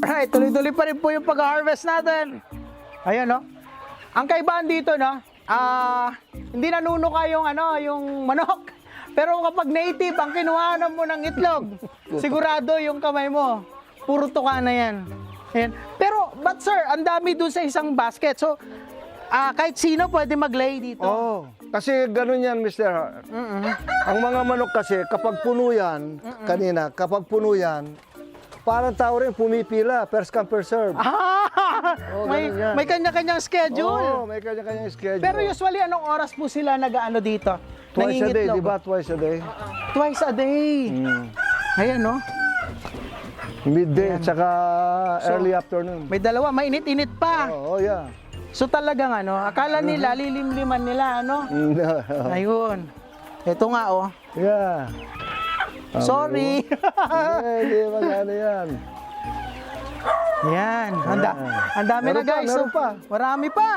Alright, tuloy-tuloy pa rin po yung pag-harvest natin. Ayan, no? Ang kaibahan dito, no? Hindi nanunuka yung, yung manok. Pero kapag native, ang kinuhanan mo ng itlog, sigurado yung kamay mo, puro tuka na yan. Ayan. Pero, but sir, ang dami dun sa isang basket. So, kahit sino pwede mag-lay dito. Oo. Kasi ganun yan, Mr. Ang mga manok kasi, kapag puno yan, kapag puno yan, parang tao rin pumipila, first come, first serve. Oo, may, ganun yan. may kanya-kanyang schedule. Oo, may kanya-kanyang schedule. Pero usually, anong oras po sila nag-ano dito? twice a day, Nangingitlog? di ba? Twice a day. Twice a day. Ayan, no? Midday at saka early afternoon. May dalawa, mainit-init pa. Oo, yeah. So talagang akala nila, lilimliman nila, Ayun. Ito nga, oh. Yeah. Sorry. Hindi, magano yan. Yan. Ang dami na, Meron pa, guys. meron pa. Marami pa.